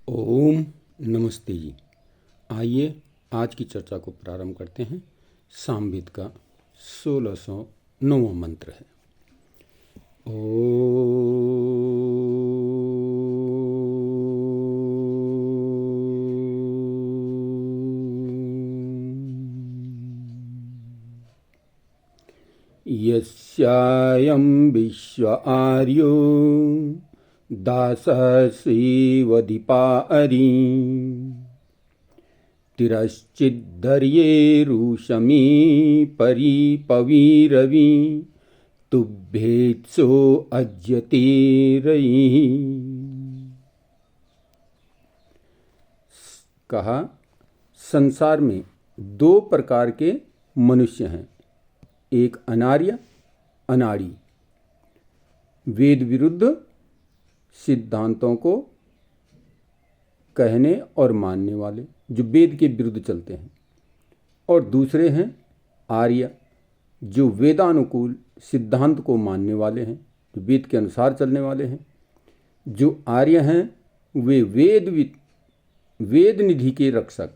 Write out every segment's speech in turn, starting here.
ओम नमस्ते जी। आइए आज की चर्चा को प्रारंभ करते हैं। सामवेद का 1609वां मंत्र है यस्यायं विश्व आर्यो दाससेवदीपा अरि तिरश्चिद्दर्येरुषमी परिपवीरवि तुभ्येत्सो अज्यते रयि। कहा, संसार में दो प्रकार के मनुष्य हैं, एक अनार्य अनाड़ी, वेद विरुद्ध सिद्धांतों को कहने और मानने वाले जो वेद के विरुद्ध चलते हैं, और दूसरे हैं आर्य जो वेदानुकूल सिद्धांत को मानने वाले हैं, जो वेद के अनुसार चलने वाले हैं। जो आर्य हैं वे वेद निधि के रक्षक,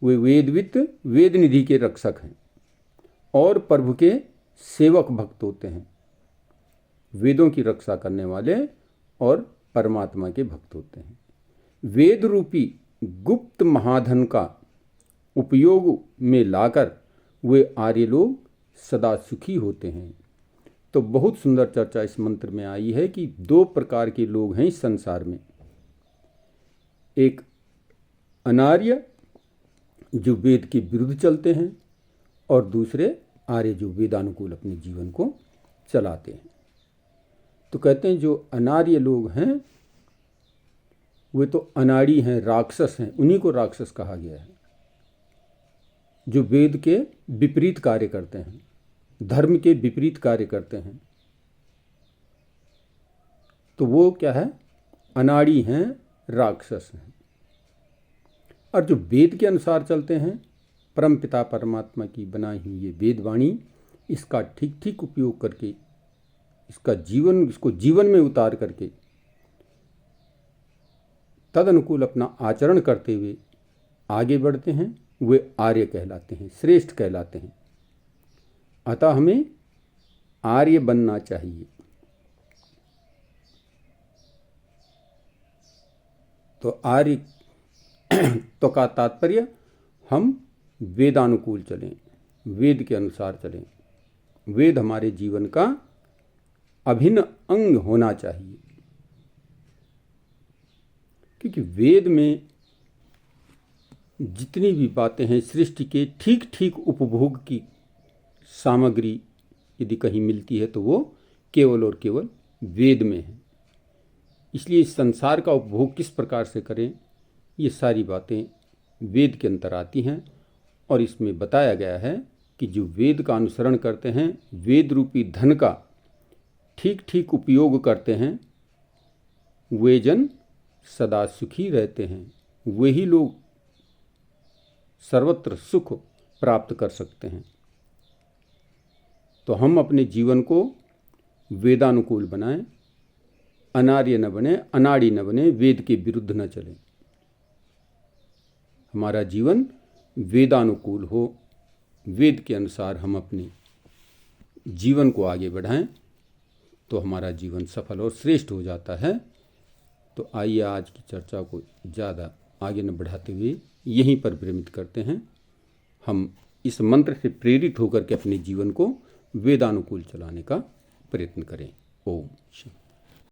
वे वेद निधि के रक्षक हैं और प्रभु के सेवक भक्त होते हैं, वेदों की रक्षा करने वाले और परमात्मा के भक्त होते हैं। वेद रूपी गुप्त महाधन का उपयोग में लाकर वे आर्य लोग सदा सुखी होते हैं। तो बहुत सुंदर चर्चा इस मंत्र में आई है कि दो प्रकार के लोग हैं इस संसार में, एक अनार्य जो वेद के विरुद्ध चलते हैं और दूसरे आर्य जो वेदानुकूल अपने जीवन को चलाते हैं। तो कहते हैं जो अनार्य लोग हैं वे तो अनाड़ी हैं, राक्षस हैं, उन्हीं को राक्षस कहा गया है। जो वेद के विपरीत कार्य करते हैं, धर्म के विपरीत कार्य करते हैं, तो वो क्या है, अनाड़ी हैं, राक्षस हैं। और जो वेद के अनुसार चलते हैं, परम पिता परमात्मा की बनाई हुई ये वेदवाणी, इसका ठीक ठीक उपयोग करके इसको जीवन में उतार करके तदनुकूल अपना आचरण करते हुए आगे बढ़ते हैं, वे आर्य कहलाते हैं, श्रेष्ठ कहलाते हैं। अतः हमें आर्य बनना चाहिए। तो आर्य तो का तात्पर्य हम वेदानुकूल चलें, वेद के अनुसार चलें। वेद हमारे जीवन का अभिन्न अंग होना चाहिए, क्योंकि वेद में जितनी भी बातें हैं सृष्टि के ठीक ठीक उपभोग की सामग्री यदि कहीं मिलती है तो वो केवल और केवल वेद में है। इसलिए इस संसार का उपभोग किस प्रकार से करें, ये सारी बातें वेद के अंतर आती हैं। और इसमें बताया गया है कि जो वेद का अनुसरण करते हैं, वेद रूपी धन का ठीक ठीक उपयोग करते हैं, वे जन सदा सुखी रहते हैं। वही लोग सर्वत्र सुख प्राप्त कर सकते हैं। तो हम अपने जीवन को वेदानुकूल बनाएं, अनार्य न बने, अनाड़ी न बने, वेद के विरुद्ध न चलें। हमारा जीवन वेदानुकूल हो, वेद के अनुसार हम अपने जीवन को आगे बढ़ाएं, तो हमारा जीवन सफल और श्रेष्ठ हो जाता है। तो आइए आज की चर्चा को ज़्यादा आगे न बढ़ाते हुए यहीं पर विरमित करते हैं। हम इस मंत्र से प्रेरित होकर के अपने जीवन को वेदानुकूल चलाने का प्रयत्न करें। ओम शांति।